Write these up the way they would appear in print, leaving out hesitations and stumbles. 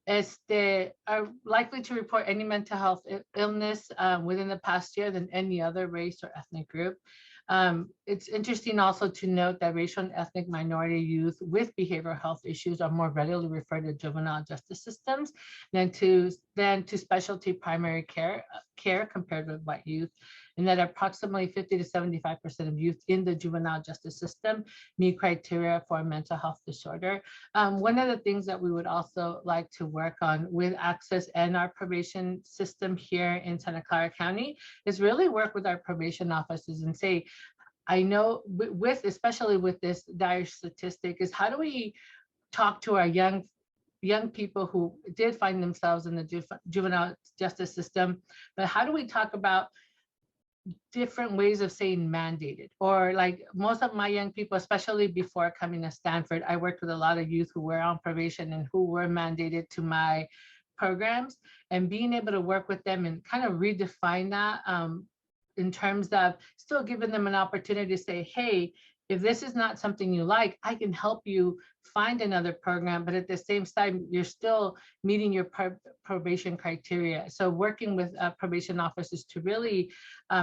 are likely to report any mental health illness within the past year than any other race or ethnic group. It's interesting also to note that racial and ethnic minority youth with behavioral health issues are more readily referred to juvenile justice systems than to specialty primary care compared with white youth, and that approximately 50 to 75% of youth in the juvenile justice system meet criteria for a mental health disorder. One of the things that we would also like to work on with Access and our probation system here in Santa Clara County is really work with our probation officers and say, I know especially with this dire statistic, is how do we talk to our young people who did find themselves in the juvenile justice system, but how do we talk about different ways of saying mandated? Or like most of my young people, especially before coming to Stanford, I worked with a lot of youth who were on probation and who were mandated to my programs, and being able to work with them and kind of redefine that in terms of still giving them an opportunity to say, hey, if this is not something you like, I can help you find another program, but at the same time, you're still meeting your probation criteria. So working with probation officers to really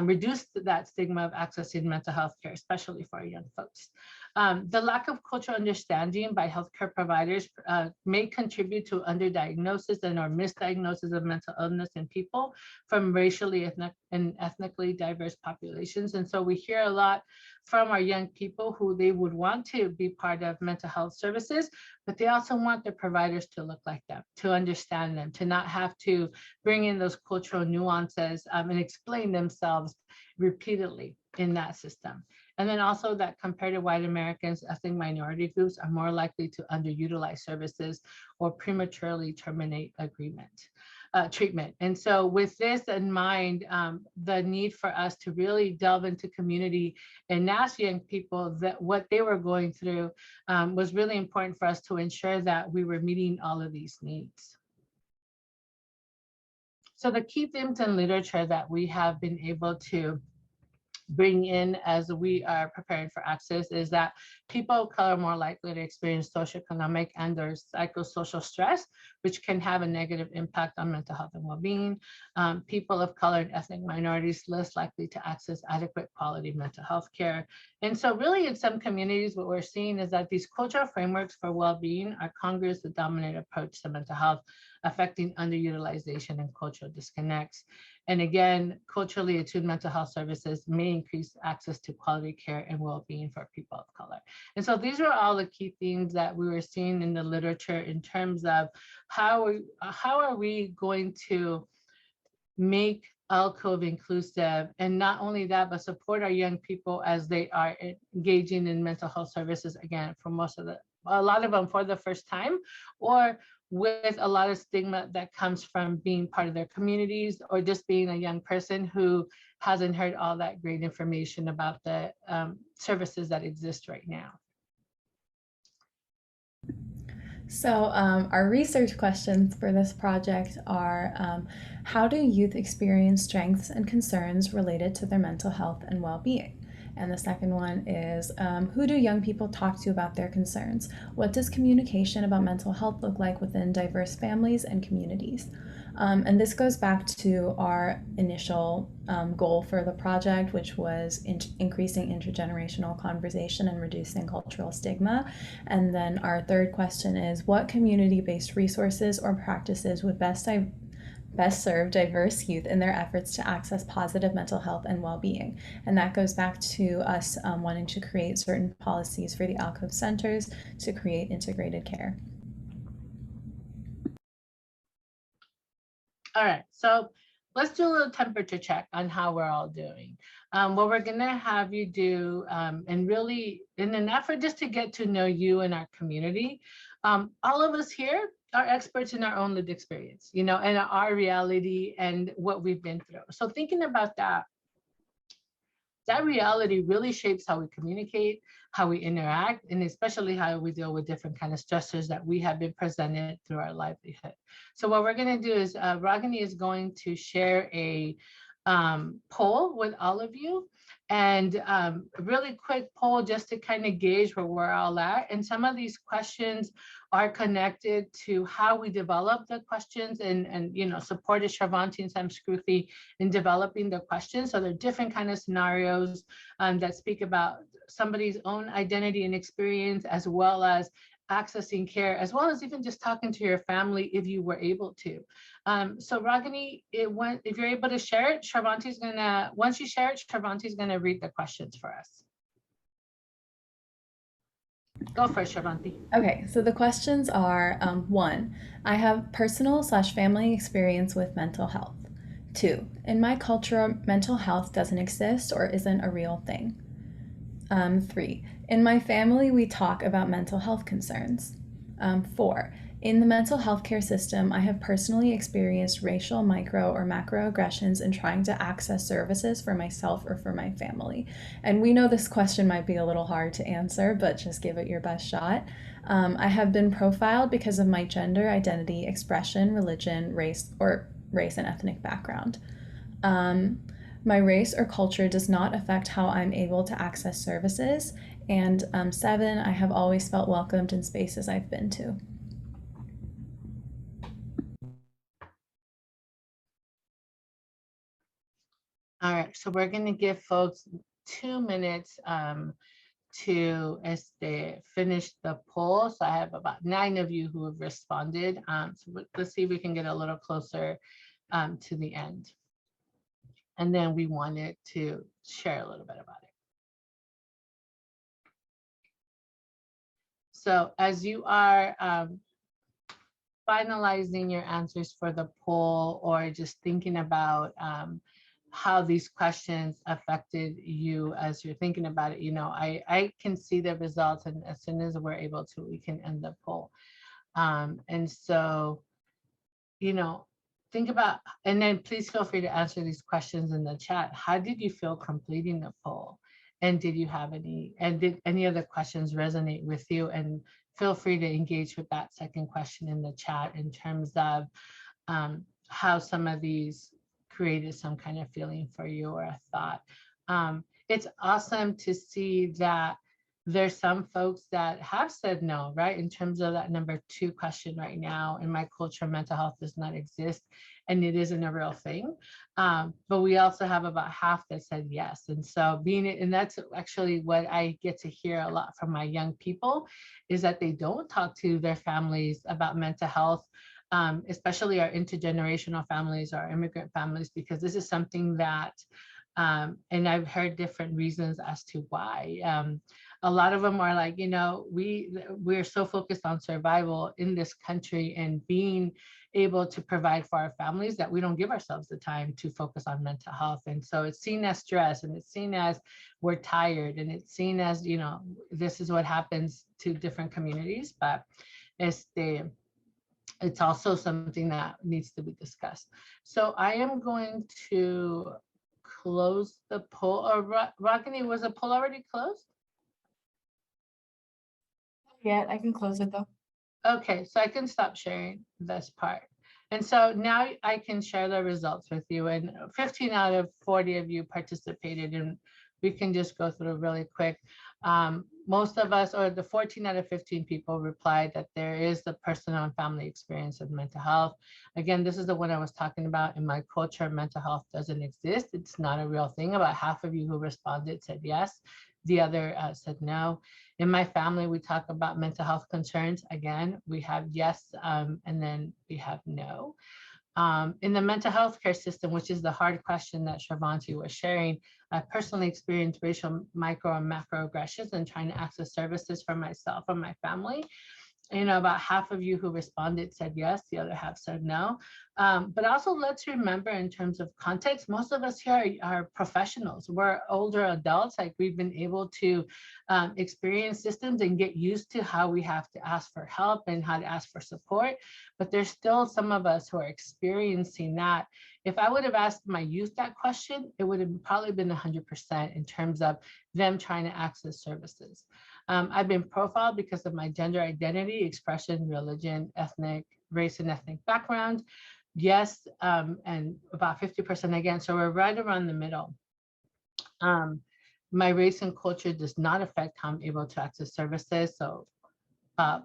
reduce that stigma of accessing mental health care, especially for our young folks. The lack of cultural understanding by healthcare providers may contribute to underdiagnosis and or misdiagnosis of mental illness in people from racially and ethnically diverse populations. And so we hear a lot from our young people who they would want to be part of mental health services, but they also want their providers to look like them, to understand them, to not have to bring in those cultural nuances and explain themselves repeatedly in that system. And then also that compared to white Americans, ethnic minority groups are more likely to underutilize services or prematurely terminate treatment. And so with this in mind, the need for us to really delve into community and ask young people that what they were going through was really important for us to ensure that we were meeting all of these needs. So the key themes in literature that we have been able to bring in as we are preparing for Access is that people of color are more likely to experience socioeconomic and or psychosocial stress, which can have a negative impact on mental health and well-being. People of color and ethnic minorities less likely to access adequate quality mental health care. And so really in some communities, what we're seeing is that these cultural frameworks for well-being are congruous with the dominant approach to mental health, affecting underutilization and cultural disconnects. And again, culturally attuned mental health services may increase access to quality care and well-being for people of color. And so these are all the key themes that we were seeing in the literature in terms of how are we going to make Allcove inclusive, and not only that, but support our young people as they are engaging in mental health services, again, for a lot of them for the first time, or with a lot of stigma that comes from being part of their communities or just being a young person who hasn't heard all that great information about the services that exist right now. So our research questions for this project are, how do youth experience strengths and concerns related to their mental health and well-being? And the second one is, who do young people talk to about their concerns? What does communication about mental health look like within diverse families and communities? And this goes back to our initial goal for the project, which was increasing intergenerational conversation and reducing cultural stigma. And then our third question is, what community-based resources or practices would best serve diverse youth in their efforts to access positive mental health and well-being? And that goes back to us wanting to create certain policies for the Allcove centers to create integrated care. All right, so let's do a little temperature check on how we're all doing. What we're gonna have you do, and really in an effort just to get to know you and our community, all of us here are experts in our own lived experience, and our reality and what we've been through. So thinking about that reality really shapes how we communicate, how we interact, and especially how we deal with different kind of stressors that we have been presented through our livelihood. So what we're going to do is Ragini is going to share a poll with all of you, and a really quick poll just to kind of gauge where we're all at. And some of these questions are connected to how we develop the questions and you know, supported Shravanti and Sam Scruthy in developing the questions. So there are different kind of scenarios that speak about somebody's own identity and experience, as well as accessing care, as well as even just talking to your family if you were able to. So Ragini, if you're able to share it, Shravanti's gonna, once you share it, Shravanti's gonna read the questions for us. Go for it, Shravanti. Okay, so the questions are 1, I have personal/family experience with mental health. 2, in my culture, mental health doesn't exist or isn't a real thing. 3, in my family, we talk about mental health concerns. 4, in the mental health care system, I have personally experienced racial, micro, or macroaggressions in trying to access services for myself or for my family. And we know this question might be a little hard to answer, but just give it your best shot. I have been profiled because of my gender, identity, expression, religion, race and ethnic background. My race or culture does not affect how I'm able to access services. And 7, I have always felt welcomed in spaces I've been to. All right, so we're going to give folks 2 minutes as they finish the poll. So I have about 9 of you who have responded. So let's see if we can get a little closer to the end. And then we wanted to share a little bit about it. So as you are finalizing your answers for the poll, or just thinking about how these questions affected you as you're thinking about it, you know, I can see the results, and as soon as we're able to, we can end the poll. And so, you know, think about, and then please feel free to answer these questions in the chat. How did you feel completing the poll? And did you have any, and did any of the questions resonate with you? And feel free to engage with that second question in the chat in terms of how some of these created some kind of feeling for you or a thought. It's awesome to see that there's some folks that have said no, right? In terms of that number 2 question right now, in my culture, mental health does not exist, and it isn't a real thing. But we also have about half that said yes. And so and that's actually what I get to hear a lot from my young people, is that they don't talk to their families about mental health, especially our intergenerational families, our immigrant families, because this is something that, and I've heard different reasons as to why. A lot of them are like, you know, we're so focused on survival in this country and being able to provide for our families that we don't give ourselves the time to focus on mental health. And so it's seen as stress, and it's seen as we're tired, and it's seen as, you know, this is what happens to different communities, but it's also something that needs to be discussed. So I am going to close the poll. Ragini, was the poll already closed? Yeah, I can close it though. Okay, so I can stop sharing this part. And so now I can share the results with you, and 15 out of 40 of you participated, and we can just go through really quick. Most of us, or the 14 out of 15 people, replied that there is the personal and family experience of mental health. Again, this is the one I was talking about. In my culture, mental health doesn't exist. It's not a real thing. About half of you who responded said yes. The other said no. In my family, we talk about mental health concerns. Again, we have yes, and then we have no. In the mental health care system, which is the hard question that Shravanti was sharing, I personally experienced racial micro and macroaggressions and trying to access services for myself and my family. You know, about half of you who responded said yes, the other half said no. But also let's remember, in terms of context, most of us here are professionals. We're older adults, like we've been able to experience systems and get used to how we have to ask for help and how to ask for support. But there's still some of us who are experiencing that. If I would have asked my youth that question, it would have probably been 100% in terms of them trying to access services. I've been profiled because of my gender identity, expression, religion, race and ethnic background. yes, and about 50% against. So we're right around the middle. My race and culture does not affect how I'm able to access services. So a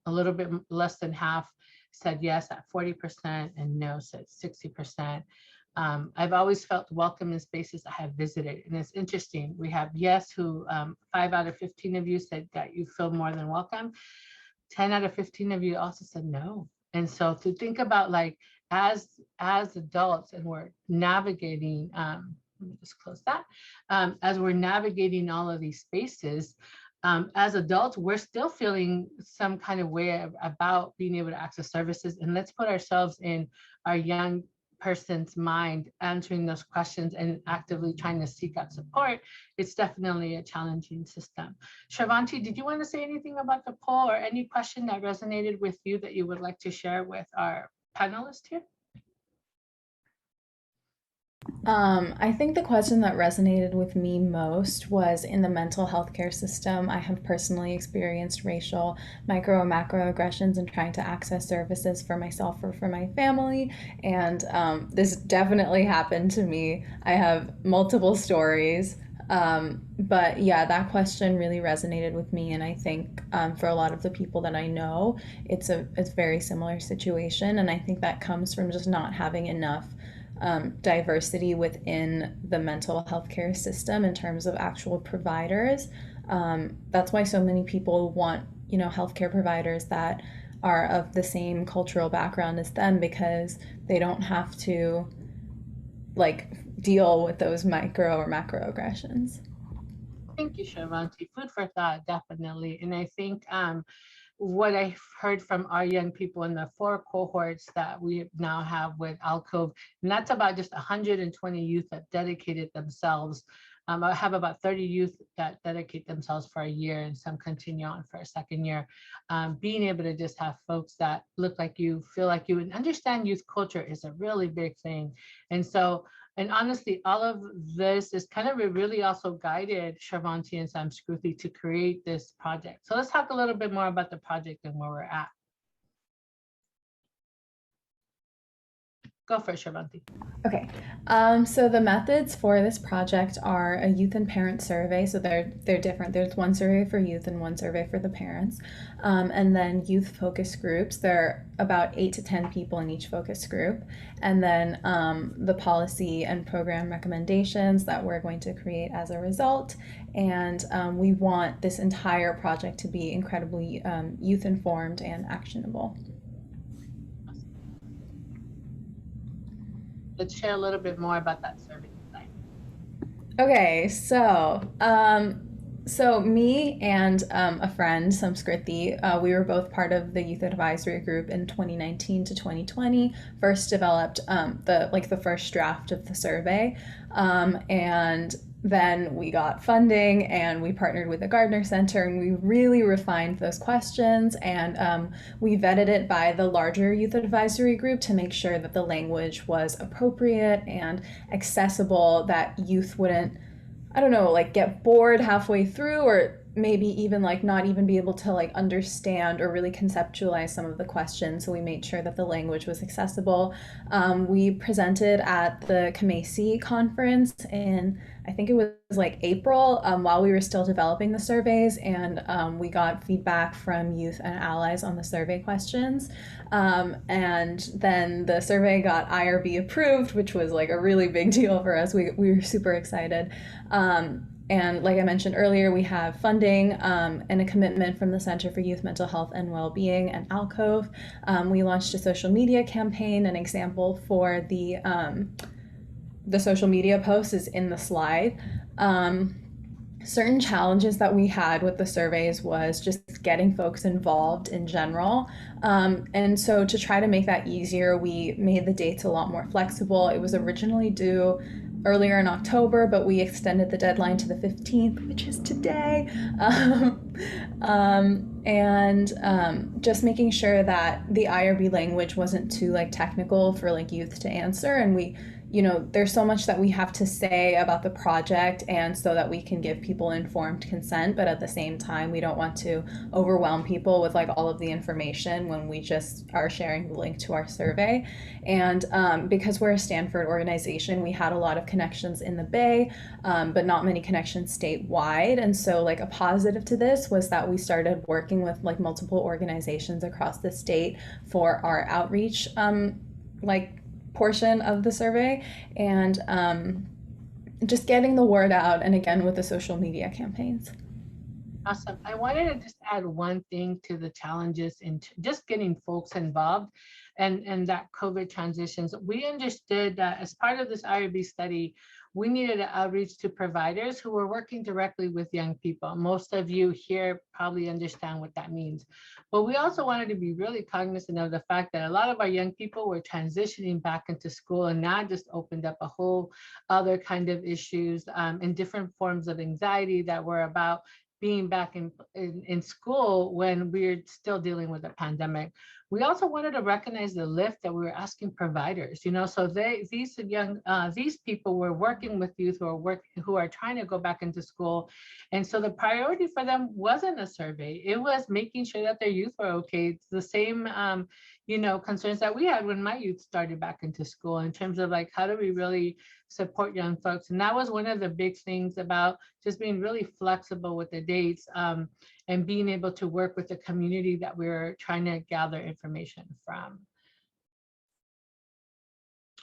little bit less than half said yes at 40% and no said 60%. I've always felt welcome in spaces I have visited. And it's interesting. We have yes, who 5 out of 15 of you said that you feel more than welcome. 10 out of 15 of you also said no. And so to think about like as adults and we're navigating, let me just close that. As we're navigating all of these spaces, as adults, we're still feeling some kind of way about being able to access services. And let's put ourselves in our young person's mind, answering those questions and actively trying to seek out support. It's definitely a challenging system. Shravanti, did you want to say anything about the poll or any question that resonated with you that you would like to share with our panelists here? I think the question that resonated with me most was in the mental health care system. I have personally experienced racial micro or macroaggressions in trying to access services for myself or for my family. And this definitely happened to me. I have multiple stories. But yeah, that question really resonated with me. And I think for a lot of the people that I know, it's a very similar situation. And I think that comes from just not having enough diversity within the mental health care system in terms of actual providers. That's why so many people want, healthcare providers that are of the same cultural background as them, because they don't have to deal with those micro or macroaggressions. Thank you, Shravanti. Food for thought, definitely. And I think what I've heard from our young people in the 4 cohorts that we now have with Allcove, and that's about just 120 youth that dedicated themselves. I have about 30 youth that dedicate themselves for a year, and some continue on for a second year. Being able to just have folks that look like you, feel like you, and understand youth culture is a really big thing. And so, and honestly, all of this is kind of really also guided Shravanti and Samskruti to create this project. So let's talk a little bit more about the project and where we're at. Go for it, Shravanti. Okay, so the methods for this project are a youth and parent survey. So they're different. There's one survey for youth and one survey for the parents. And then youth focus groups. There are about 8 to 10 people in each focus group. And then the policy and program recommendations that we're going to create as a result. And we want this entire project to be incredibly youth informed and actionable. Let's share a little bit more about that survey design. Okay, so me and a friend, Samskriti, we were both part of the youth advisory group in 2019 to 2020. First developed the first draft of the survey, and then we got funding and we partnered with the Gardner Center, and we really refined those questions, and we vetted it by the larger youth advisory group to make sure that the language was appropriate and accessible, that youth wouldn't, get bored halfway through, or maybe even not even be able to understand or really conceptualize some of the questions. So we made sure that the language was accessible. We presented at the CYMHWB conference in, I think it was April, while we were still developing the surveys, and we got feedback from youth and allies on the survey questions. And then the survey got IRB approved, which was a really big deal for us. We were super excited. And like I mentioned earlier, we have funding and a commitment from the Center for Youth Mental Health and Wellbeing and Allcove. We launched a social media campaign. An example for the social media post is in the slide. Certain challenges that we had with the surveys was just getting folks involved in general. And so to try to make that easier, we made the dates a lot more flexible. It was originally due earlier in October, but we extended the deadline to the 15th, which is today. and just making sure that the IRB language wasn't too like technical for like youth to answer. And we, there's so much that we have to say about the project, and so that we can give people informed consent, but at the same time we don't want to overwhelm people with like all of the information when we just are sharing the link to our survey. And because we're a Stanford organization, we had a lot of connections in the Bay, but not many connections statewide. And so like a positive to this was that we started working with like multiple organizations across the state for our outreach like portion of the survey, and just getting the word out, and again with the social media campaigns. Awesome. I wanted to just add one thing to the challenges in just getting folks involved and that COVID transitions. We understood that as part of this IRB study, we needed to outreach to providers who were working directly with young people. Most of you here probably understand what that means. But we also wanted to be really cognizant of the fact that a lot of our young people were transitioning back into school, and that just opened up a whole other kind of issues and different forms of anxiety that were about being back in school when we're still dealing with a pandemic. We also wanted to recognize the lift that we were asking providers, so these people were working with youth who are trying to go back into school. And so the priority for them wasn't a survey. It was making sure that their youth were okay. It's the same, concerns that we had when my youth started back into school in terms of like, how do we really support young folks? And that was one of the big things about just being really flexible with the dates and being able to work with the community that we were trying to gather information from.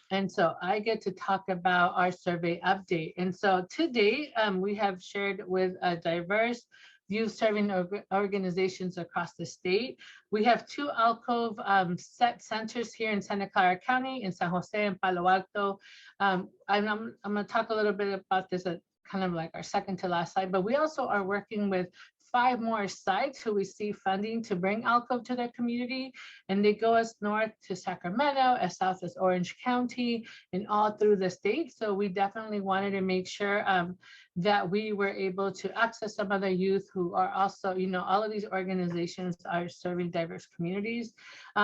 And so I get to talk about our survey update. And so today we have shared with a diverse youth serving organizations across the state. We have 2 Allcove set centers here in Santa Clara County, in San Jose and Palo Alto. I'm gonna talk a little bit about this at kind of like our second to last slide, but we also are working with 5 more sites who receive funding to bring Allcove to their community. And they go as north to Sacramento, as south as Orange County, and all through the state. So we definitely wanted to make sure that we were able to access some other youth who are also, all of these organizations are serving diverse communities.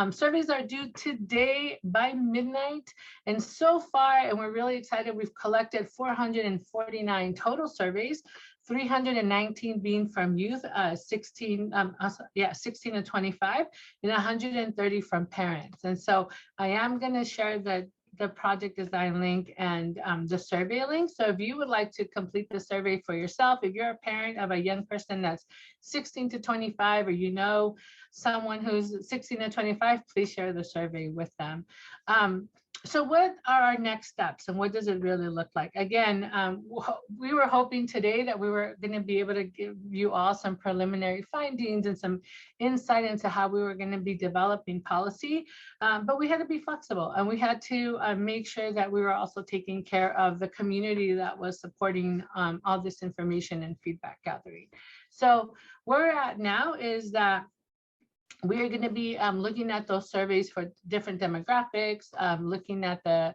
Surveys are due today by midnight. And so far, and we're really excited, we've collected 449 total surveys, 319 being from youth, 16 to 25, and 130 from parents. And so I am going to share the project design link and the survey link. So if you would like to complete the survey for yourself, if you're a parent of a young person that's 16 to 25, or someone who's 16 to 25, please share the survey with them. So what are our next steps, and what does it really look like? Again, we were hoping today that we were going to be able to give you all some preliminary findings and some insight into how we were going to be developing policy, but we had to be flexible, and we had to make sure that we were also taking care of the community that was supporting all this information and feedback gathering. So where we're at now is that we are going to be looking at those surveys for different demographics, looking at the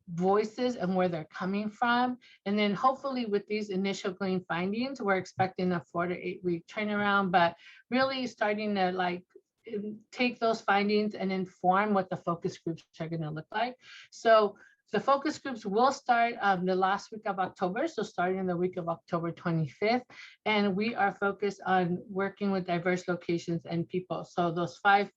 voices and where they're coming from. And then hopefully with these initial glean findings, we're expecting a 4 to 8 week turnaround, but really starting to take those findings and inform what the focus groups are going to look like. So the focus groups will start the last week of October, so starting the week of October 25th, and we are focused on working with diverse locations and people. So those 5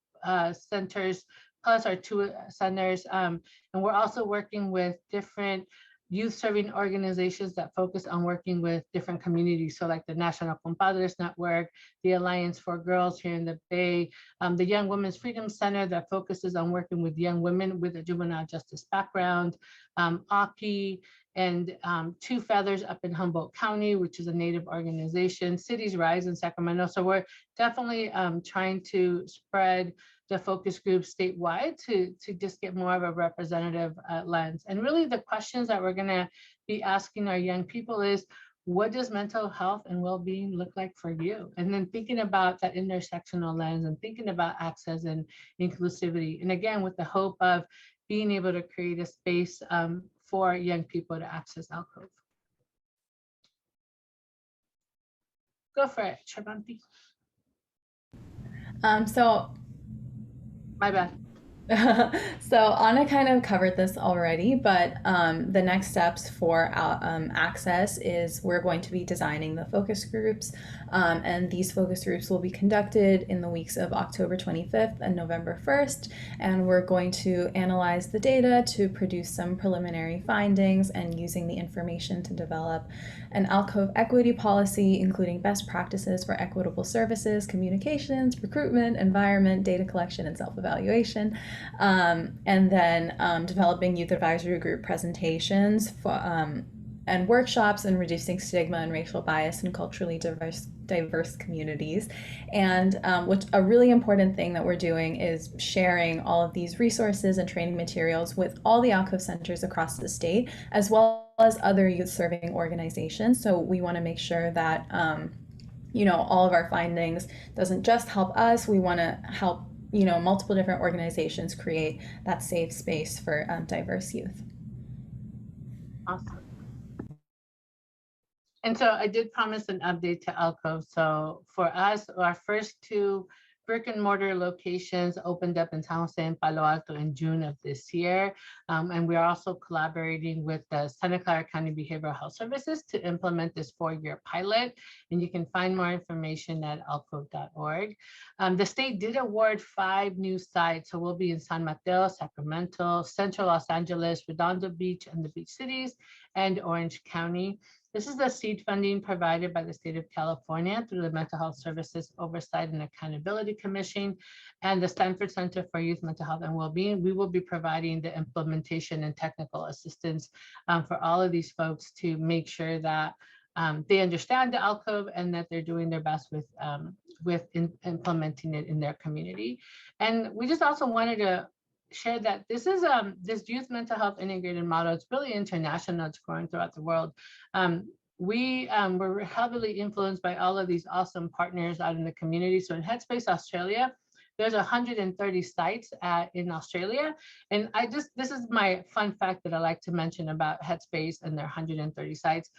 centers plus our 2 centers, and we're also working with different youth serving organizations that focus on working with different communities. So like the National Compadres Network, the Alliance for Girls here in the Bay, the Young Women's Freedom Center that focuses on working with young women with a juvenile justice background, AKI, and 2 Feathers up in Humboldt County, which is a Native organization, Cities Rise in Sacramento. So we're definitely trying to spread the focus group statewide to just get more of a representative lens. And really the questions that we're gonna be asking our young people is, what does mental health and well-being look like for you? And then thinking about that intersectional lens and thinking about access and inclusivity. And again, with the hope of being able to create a space for young people to access Allcove. Go for it, Travanti. So My bad. So Anna kind of covered this already, but the next steps for Access is we're going to be designing the focus groups, and these focus groups will be conducted in the weeks of October 25th and November 1st, and we're going to analyze the data to produce some preliminary findings and using the information to develop an Allcove equity policy, including best practices for equitable services, communications, recruitment, environment, data collection, and self-evaluation. And then developing youth advisory group presentations for, and workshops and reducing stigma and racial bias in culturally diverse communities. And which a really important thing that we're doing is sharing all of these resources and training materials with all the Allcove centers across the state, as well as other youth serving organizations. So we want to make sure that all of our findings doesn't just help us. We want to help multiple different organizations create that safe space for diverse youth. Awesome. And so I did promise an update to Allcove. So for us, our first 2 brick and mortar locations opened up in San Jose and Palo Alto in June of this year. And we are also collaborating with the Santa Clara County Behavioral Health Services to implement this 4-year pilot. And you can find more information at allcove.org. The state did award 5 new sites. So we'll be in San Mateo, Sacramento, Central Los Angeles, Redondo Beach and the Beach Cities, and Orange County. This is the seed funding provided by the state of California through the Mental Health Services Oversight and Accountability Commission and the Stanford Center for Youth Mental Health and Wellbeing. We will be providing the implementation and technical assistance for all of these folks to make sure that they understand the Allcove and that they're doing their best with implementing it in their community. And we just also wanted to share that this is this youth mental health integrated model. It's really international. It's growing throughout the world. We were heavily influenced by all of these awesome partners out in the community. So in Headspace Australia, there's 130 sites in Australia. And this is my fun fact that I like to mention about Headspace and their 130 sites.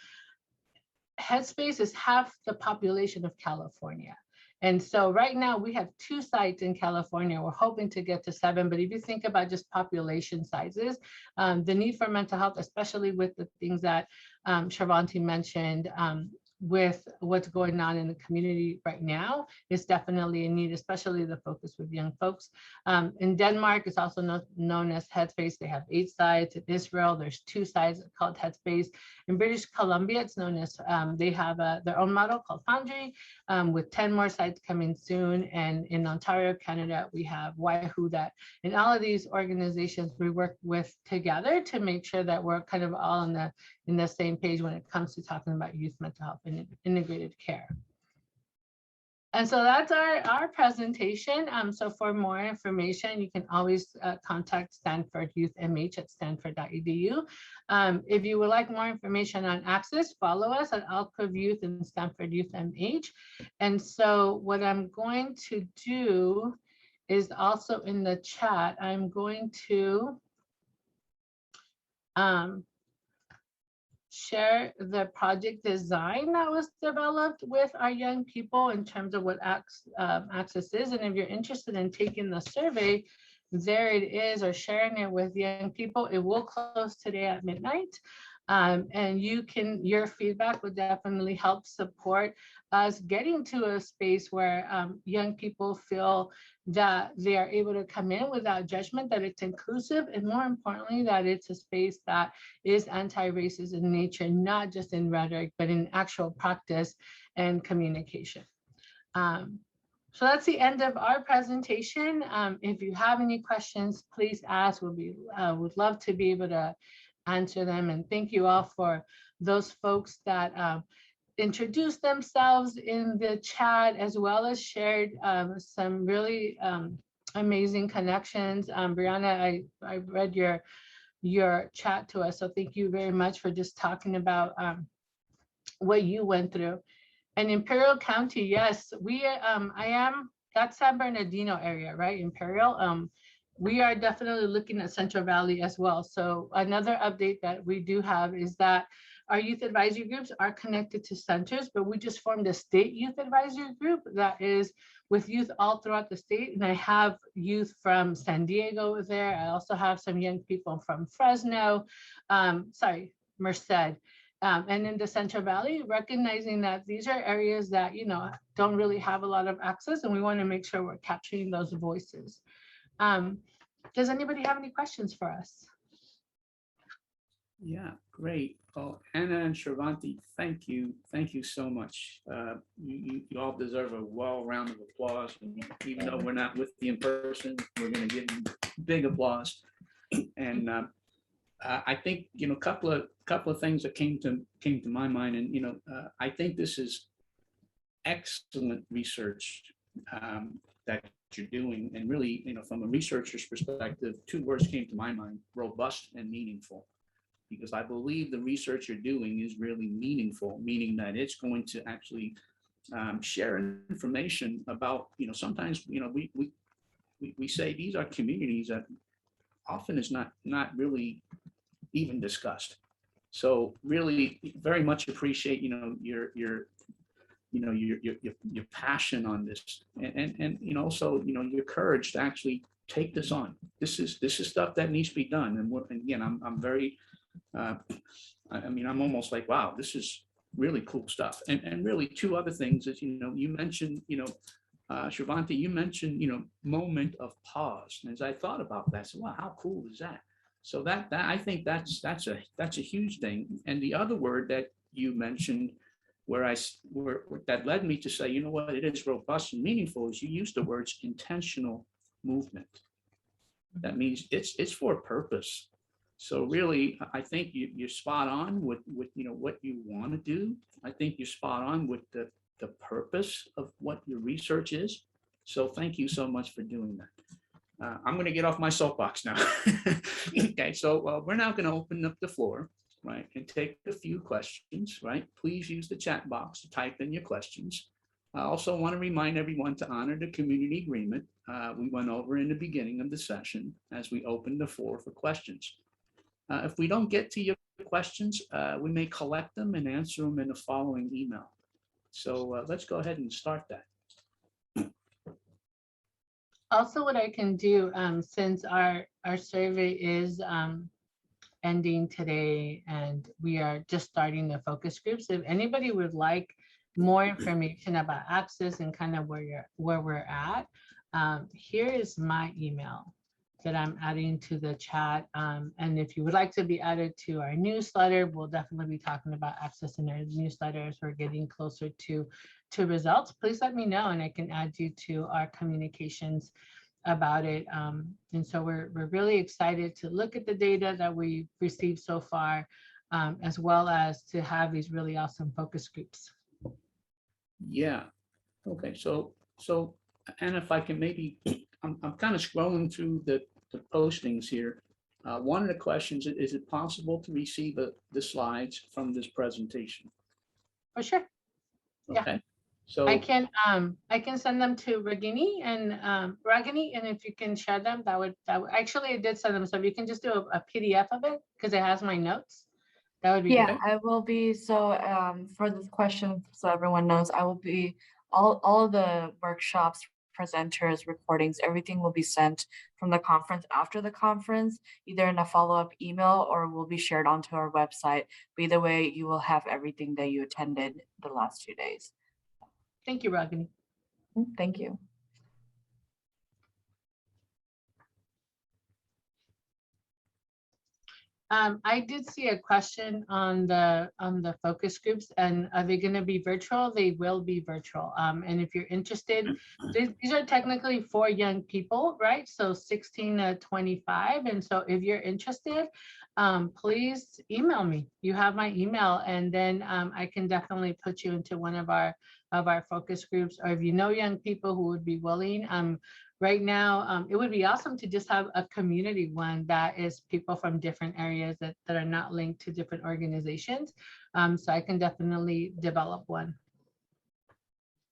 Headspace is half the population of California. And so right now we have 2 sites in California. We're hoping to get to 7, but if you think about just population sizes, the need for mental health, especially with the things that Sharvanti mentioned, with what's going on in the community right now is definitely a need, especially the focus with young folks. In Denmark, it's also known as Headspace. They have 8 sites. In Israel, there's 2 sites called Headspace. In British Columbia, it's known as, they have their own model called Foundry, with 10 more sites coming soon. And in Ontario, Canada, we have Waihu that, in all of these organizations, we work with together to make sure that we're kind of all in the same page when it comes to talking about youth mental health and integrated care. And so that's our presentation. So for more information, you can always contact Stanford Youth MH at stanford.edu. If you would like more information on Access, follow us at Allcove Youth and Stanford Youth MH. And so what I'm going to do is also in the chat, I'm going to share the project design that was developed with our young people in terms of what Access is. And if you're interested in taking the survey, there it is, or sharing it with young people. It will close today at midnight. And your feedback would definitely help support us getting to a space where young people feel that they are able to come in without judgment, that it's inclusive, and more importantly, that it's a space that is anti-racist in nature, not just in rhetoric, but in actual practice and communication. So that's the end of our presentation. If you have any questions, please ask. Would love to be able to answer them. And thank you all for those folks that introduced themselves in the chat, as well as shared some really amazing connections. Brianna, I read your chat to us, so thank you very much for just talking about what you went through. And Imperial County, yes, that's San Bernardino area, right? Imperial. We are definitely looking at Central Valley as well. So another update that we do have is that Our youth advisory groups are connected to centers, but we just formed a state youth advisory group that is with youth all throughout the state. And I have youth from San Diego there. I also have some young people from Fresno, Merced. And in the Central Valley, recognizing that these are areas that, don't really have a lot of access, and we want to make sure we're capturing those voices. Does anybody have any questions for us? Yeah, great. Oh, Anna and Shravanti, thank you. Thank you so much. You all deserve a round of applause. And even though we're not with you in person, we're going to give you big applause. And I think, a couple of things that came to my mind, and I think this is excellent research that you're doing, and really, from a researcher's perspective, 2 words came to my mind: robust and meaningful. Because I believe the research you're doing is really meaningful, meaning that it's going to actually share information about, sometimes, we say these are communities that often is not really even discussed. So really very much appreciate, your passion on this, and also, your courage to actually take this on. This is stuff that needs to be done. And again, I'm very, I'm almost like, wow, this is really cool stuff. And really 2 other things is, you mentioned, Shravanti, you mentioned, moment of pause. And as I thought about that, I said, wow, how cool is that? So that I think that's a huge thing. And the other word that you mentioned, where that led me to say, what, it is robust and meaningful, is you used the words intentional movement. That means it's for a purpose. So really, I think you're spot on with what you want to do. I think you're spot on with the purpose of what your research is. So thank you so much for doing that. I'm going to get off my soapbox now. Okay, so we're now going to open up the floor, right, and take a few questions, right? Please use the chat box to type in your questions. I also want to remind everyone to honor the community agreement we went over in the beginning of the session as we open the floor for questions. If we don't get to your questions, we may collect them and answer them in the following email. So let's go ahead and start that. Also, what I can do, since our survey is ending today and we are just starting the focus groups, if anybody would like more information about Access and kind of where we're at, here is my email that I'm adding to the chat. And if you would like to be added to our newsletter, we'll definitely be talking about Access in our newsletter as we're getting closer to results. Please let me know and I can add you to our communications about it. And so we're really excited to look at the data that we've received so far, as well as to have these really awesome focus groups. Yeah. Okay. So, and if I can maybe, I'm kind of scrolling through the postings here. One of the questions is it possible to receive the slides from this presentation? For sure. Yeah. Okay. So I can send them to Ragini, and if you can share them, that would actually I did send them. So if you can just do a PDF of it because it has my notes, that would be Yeah, great. I will be. So for this question, so everyone knows, I will be all the workshops, presenters, recordings, everything will be sent from the conference after the conference, either in a follow-up email or will be shared onto our website. But either way, you will have everything that you attended the last 2 days. Thank you, Ragini. Thank you. I did see a question on the focus groups, and are they going to be virtual? They will be virtual. And if you're interested, these are technically for young people, right? So 16 to 25. And so if you're interested, please email me. You have my email, and then I can definitely put you into one of our focus groups. Or if you know young people who would be willing, right now, it would be awesome to just have a community one that is people from different areas that are not linked to different organizations. So I can definitely develop one.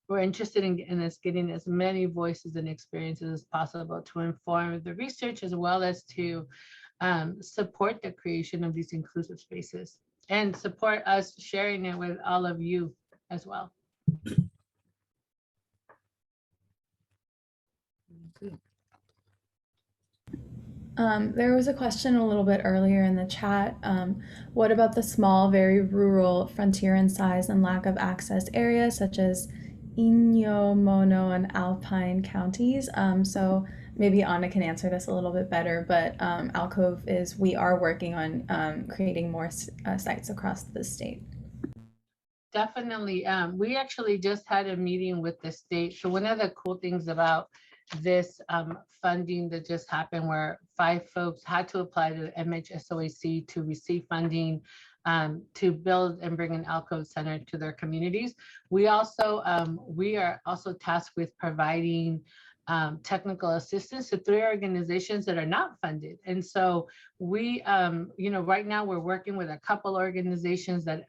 We're interested in us getting as many voices and experiences as possible to inform the research as well as to support the creation of these inclusive spaces. and support us sharing it with all of you as well. There was a question a little bit earlier in the chat. What about the small, very rural, frontier in size and lack of access areas such as Inyo, Mono, and Alpine counties? So maybe Anna can answer this a little bit better, but Allcove we are working on creating more sites across the state. Definitely. We actually just had a meeting with the state. So one of the cool things about this funding that just happened, where 5 folks had to apply to the MHSOAC to receive funding to build and bring an Allcove center to their communities. We also we are also tasked with providing technical assistance to 3 organizations that are not funded. And so we, you know, right now we're working with a couple organizations that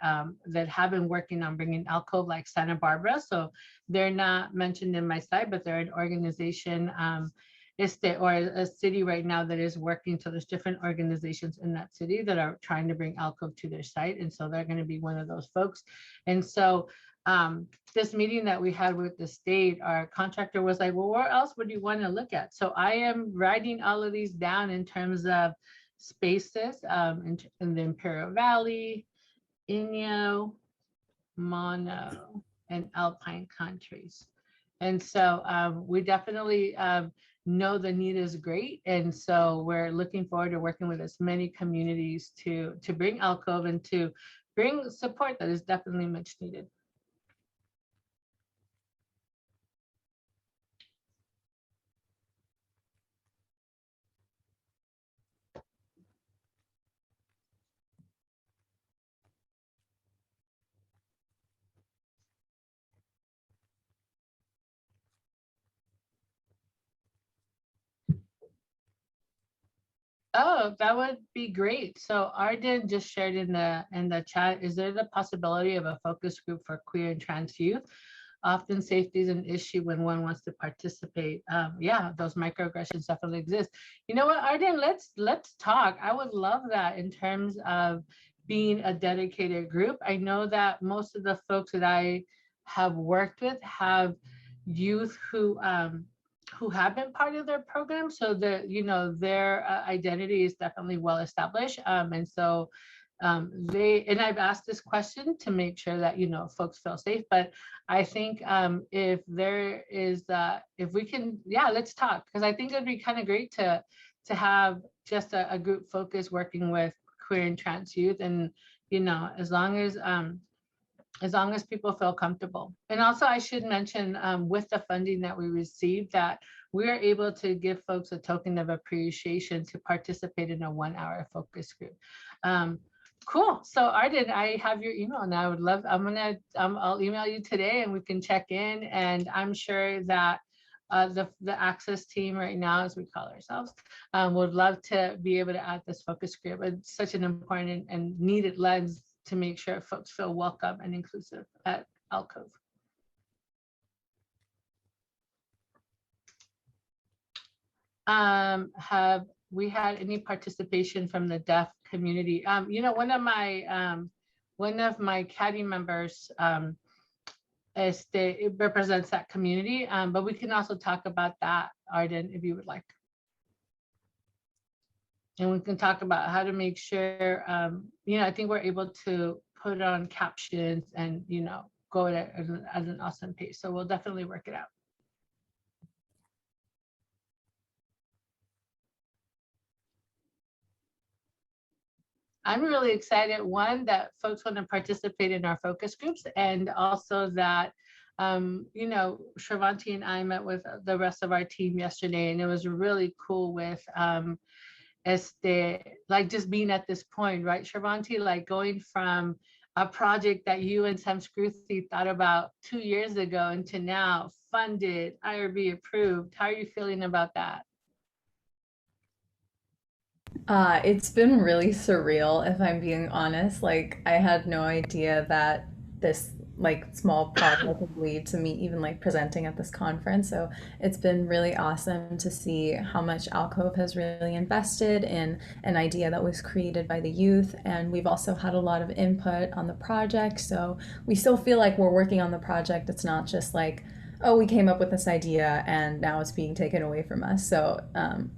that have been working on bringing Allcove, like Santa Barbara. So they're not mentioned in my site, but they're an organization or a city right now that is working. So there's different organizations in that city that are trying to bring Allcove to their site. And so they're going to be one of those folks. And so this meeting that we had with the state, our contractor was like, well, where else would you want to look at? So I am writing all of these down in terms of spaces in the Imperial Valley, Inyo, Mono, and Alpine countries. And so we definitely know the need is great. And so we're looking forward to working with as many communities to bring Allcove and to bring support that is definitely much needed. Oh, that would be great. So Arden just shared in the chat, is there the possibility of a focus group for queer and trans youth? Often safety is an issue when one wants to participate. Yeah, those microaggressions definitely exist. You know what, Arden, let's talk. I would love that in terms of being a dedicated group. I know that most of the folks that I have worked with have youth who have been part of their program, so that, you know, their identity is definitely well established, and so and I've asked this question to make sure that, you know, folks feel safe. But I think if there is if we can, yeah, let's talk, because I think it'd be kind of great to have just a group focus working with queer and trans youth, and, you know, as long as people feel comfortable. And also I should mention with the funding that we received, that we are able to give folks a token of appreciation to participate in a 1-hour focus group. Cool. So Arden, I have your email and I would love, I'll email you today and we can check in. And I'm sure that the access team right now, as we call ourselves, would love to be able to add this focus group. It's such an important and needed lens to make sure folks feel welcome and inclusive at Allcove. Have we had any participation from the deaf community? You know, one of my caddy members it represents that community, but we can also talk about that, Arden, if you would like. And we can talk about how to make sure, you know, I think we're able to put on captions and, you know, go at an awesome pace. So we'll definitely work it out. I'm really excited, one, that folks want to participate in our focus groups, and also that, you know, Shravanti and I met with the rest of our team yesterday, and it was really cool with like just being at this point, right, Shravanti, like going from a project that you and Sam Scruthy thought about 2 years ago into now funded, IRB approved. How are you feeling about that? It's been really surreal, if I'm being honest. Like, I had no idea that this like small project of lead to me even like presenting at this conference. So it's been really awesome to see how much Allcove has really invested in an idea that was created by the youth. And we've also had a lot of input on the project. So we still feel like we're working on the project. It's not just like, oh, we came up with this idea and now it's being taken away from us. So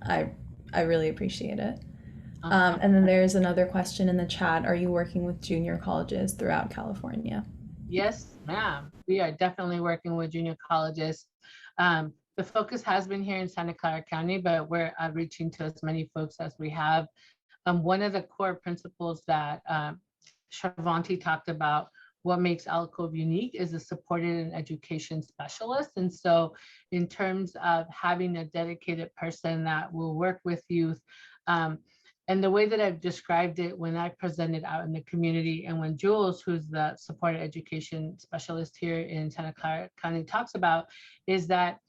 I really appreciate it. And then there's another question in the chat. Are you working with junior colleges throughout California? Yes, ma'am. We are definitely working with junior colleges. The focus has been here in Santa Clara County, but we're outreaching to as many folks as we have. One of the core principles that Shravanti talked about, what makes Allcove unique, is a supported and education specialist. And so in terms of having a dedicated person that will work with youth, and the way that I've described it when I presented out in the community, and when Jules, who's the supported education specialist here in Santa Clara County, talks about, is that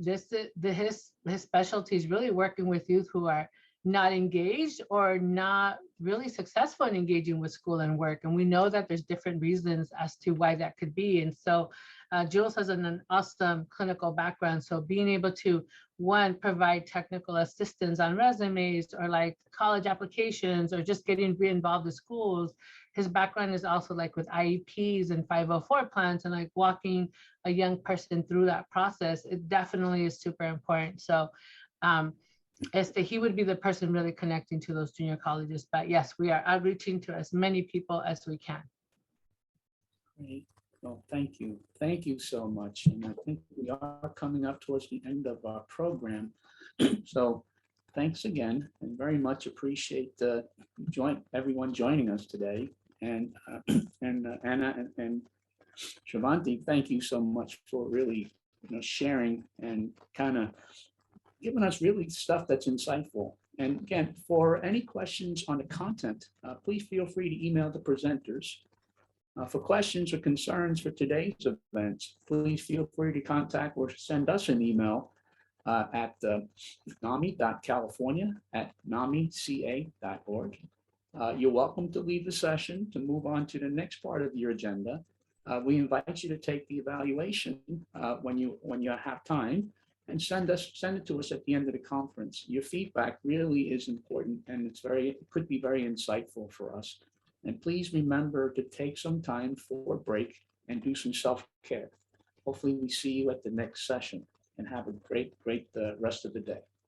his specialty is really working with youth who are not engaged or not really successful in engaging with school and work. And we know that there's different reasons as to why that could be. And so Jules has an awesome clinical background. So being able to, one, provide technical assistance on resumes or like college applications or just getting re-involved with schools. His background is also like with IEPs and 504 plans and like walking a young person through that process. It definitely is super important. So he would be the person really connecting to those junior colleges. But yes, we are outreaching to as many people as we can. Great. Well, thank you. Thank you so much. And I think we are coming up towards the end of our program. So thanks again, and very much appreciate everyone joining us today. And Anna and Shravanti, thank you so much for really sharing and kind of giving us really stuff that's insightful. And again, for any questions on the content, please feel free to email the presenters. For questions or concerns for today's events, please feel free to contact or send us an email at nami.california@namica.org. You're welcome to leave the session to move on to the next part of your agenda. We invite you to take the evaluation when you have time, and send it to us at the end of the conference. Your feedback really is important, and it could be very insightful for us. And please remember to take some time for a break and do some self-care. Hopefully we see you at the next session, and have a great rest of the day.